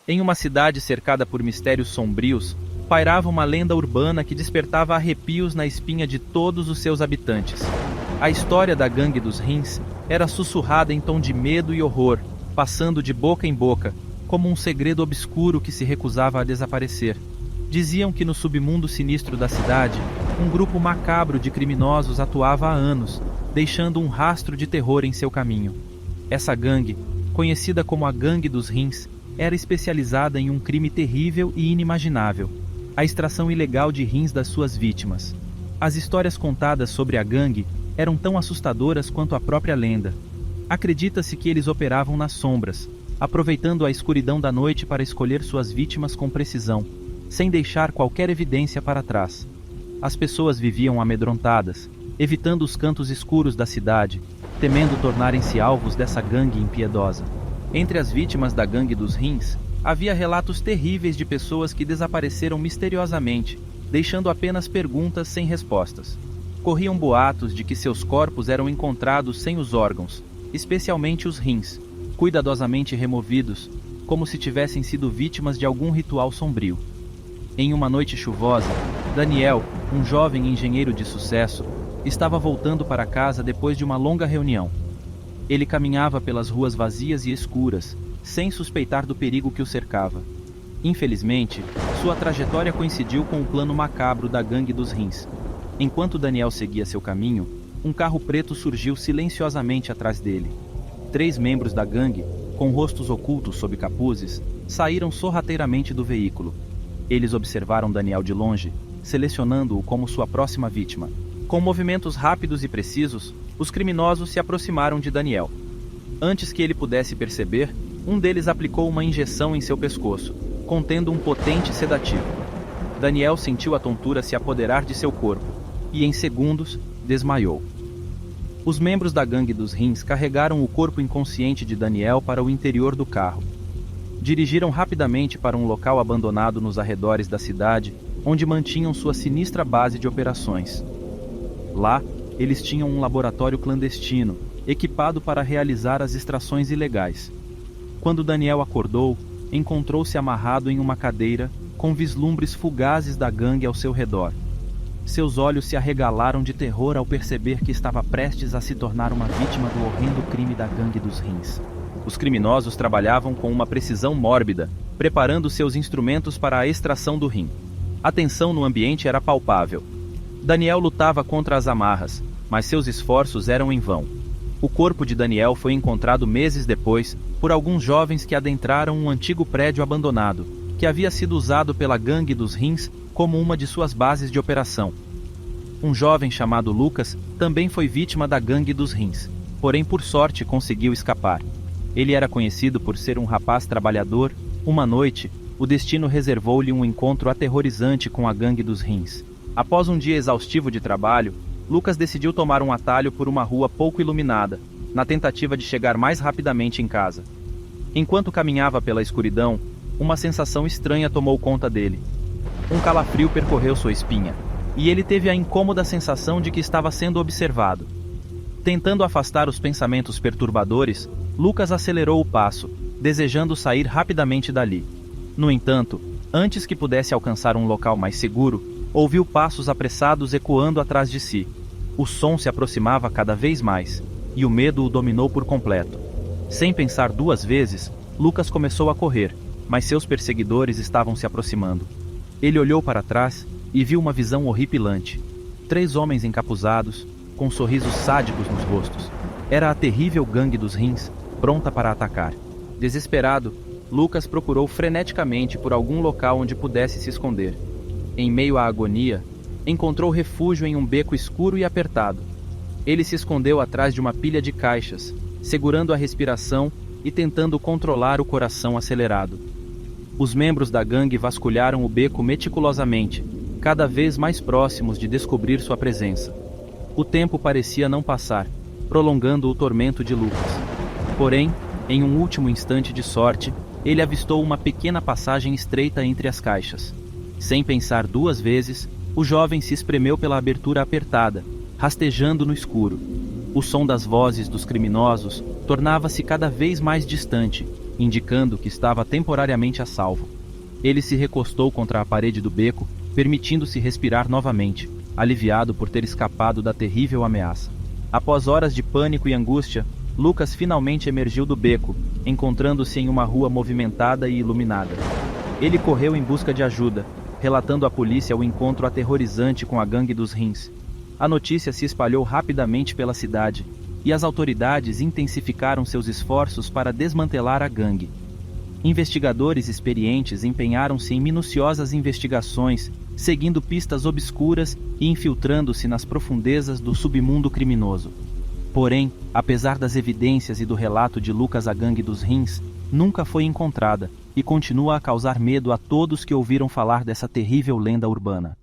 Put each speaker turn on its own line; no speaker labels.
Em uma cidade cercada por mistérios sombrios, pairava uma lenda urbana que despertava arrepios na espinha de todos os seus habitantes. A história da gangue dos rins era sussurrada em tom de medo e horror, passando de boca em boca, como um segredo obscuro que se recusava a desaparecer. Diziam que no submundo sinistro da cidade, um grupo macabro de criminosos atuava há anos, deixando um rastro de terror em seu caminho. Essa gangue, conhecida como a Gangue dos Rins, era especializada em um crime terrível e inimaginável: a extração ilegal de rins das suas vítimas. As histórias contadas sobre a gangue eram tão assustadoras quanto a própria lenda. Acredita-se que eles operavam nas sombras, aproveitando a escuridão da noite para escolher suas vítimas com precisão, sem deixar qualquer evidência para trás. As pessoas viviam amedrontadas, evitando os cantos escuros da cidade, temendo tornarem-se alvos dessa gangue impiedosa. Entre as vítimas da Gangue dos Rins, havia relatos terríveis de pessoas que desapareceram misteriosamente, deixando apenas perguntas sem respostas. Corriam boatos de que seus corpos eram encontrados sem os órgãos, especialmente os rins, cuidadosamente removidos, como se tivessem sido vítimas de algum ritual sombrio. Em uma noite chuvosa, Daniel, um jovem engenheiro de sucesso, estava voltando para casa depois de uma longa reunião. Ele caminhava pelas ruas vazias e escuras, sem suspeitar do perigo que o cercava. Infelizmente, sua trajetória coincidiu com o plano macabro da Gangue dos Rins. Enquanto Daniel seguia seu caminho, um carro preto surgiu silenciosamente atrás dele. 3 membros da gangue, com rostos ocultos sob capuzes, saíram sorrateiramente do veículo. Eles observaram Daniel de longe, selecionando-o como sua próxima vítima. Com movimentos rápidos e precisos, os criminosos se aproximaram de Daniel. Antes que ele pudesse perceber, um deles aplicou uma injeção em seu pescoço, contendo um potente sedativo. Daniel sentiu a tontura se apoderar de seu corpo e, em segundos, desmaiou. Os membros da Gangue dos Rins carregaram o corpo inconsciente de Daniel para o interior do carro. Dirigiram rapidamente para um local abandonado nos arredores da cidade, onde mantinham sua sinistra base de operações. Lá, eles tinham um laboratório clandestino, equipado para realizar as extrações ilegais. Quando Daniel acordou, encontrou-se amarrado em uma cadeira, com vislumbres fugazes da gangue ao seu redor. Seus olhos se arregalaram de terror ao perceber que estava prestes a se tornar uma vítima do horrendo crime da Gangue dos Rins. Os criminosos trabalhavam com uma precisão mórbida, preparando seus instrumentos para a extração do rim. A tensão no ambiente era palpável. Daniel lutava contra as amarras, mas seus esforços eram em vão. O corpo de Daniel foi encontrado meses depois por alguns jovens que adentraram um antigo prédio abandonado, que havia sido usado pela Gangue dos Rins como uma de suas bases de operação. Um jovem chamado Lucas também foi vítima da Gangue dos Rins, porém por sorte conseguiu escapar. Ele era conhecido por ser um rapaz trabalhador. Uma noite, o destino reservou-lhe um encontro aterrorizante com a Gangue dos Rins. Após um dia exaustivo de trabalho, Lucas decidiu tomar um atalho por uma rua pouco iluminada, na tentativa de chegar mais rapidamente em casa. Enquanto caminhava pela escuridão, uma sensação estranha tomou conta dele. Um calafrio percorreu sua espinha, e ele teve a incômoda sensação de que estava sendo observado. Tentando afastar os pensamentos perturbadores, Lucas acelerou o passo, desejando sair rapidamente dali. No entanto, antes que pudesse alcançar um local mais seguro, ouviu passos apressados ecoando atrás de si. O som se aproximava cada vez mais, e o medo o dominou por completo. Sem pensar 2 vezes, Lucas começou a correr, mas seus perseguidores estavam se aproximando. Ele olhou para trás e viu uma visão horripilante. 3 homens encapuzados, com sorrisos sádicos nos rostos. Era a terrível Gangue dos Rins, pronta para atacar. Desesperado, Lucas procurou freneticamente por algum local onde pudesse se esconder. Em meio à agonia, encontrou refúgio em um beco escuro e apertado. Ele se escondeu atrás de uma pilha de caixas, segurando a respiração e tentando controlar o coração acelerado. Os membros da gangue vasculharam o beco meticulosamente, cada vez mais próximos de descobrir sua presença. O tempo parecia não passar, prolongando o tormento de Lucas. Porém, em um último instante de sorte, ele avistou uma pequena passagem estreita entre as caixas. Sem pensar 2 vezes, o jovem se espremeu pela abertura apertada, rastejando no escuro. O som das vozes dos criminosos tornava-se cada vez mais distante, indicando que estava temporariamente a salvo. Ele se recostou contra a parede do beco, permitindo-se respirar novamente, aliviado por ter escapado da terrível ameaça. Após horas de pânico e angústia, Lucas finalmente emergiu do beco, encontrando-se em uma rua movimentada e iluminada. Ele correu em busca de ajuda, relatando à polícia o encontro aterrorizante com a gangue dos rins. A notícia se espalhou rapidamente pela cidade, e as autoridades intensificaram seus esforços para desmantelar a gangue. Investigadores experientes empenharam-se em minuciosas investigações, seguindo pistas obscuras e infiltrando-se nas profundezas do submundo criminoso. Porém, apesar das evidências e do relato de Lucas, a gangue dos rins nunca foi encontrada e continua a causar medo a todos que ouviram falar dessa terrível lenda urbana.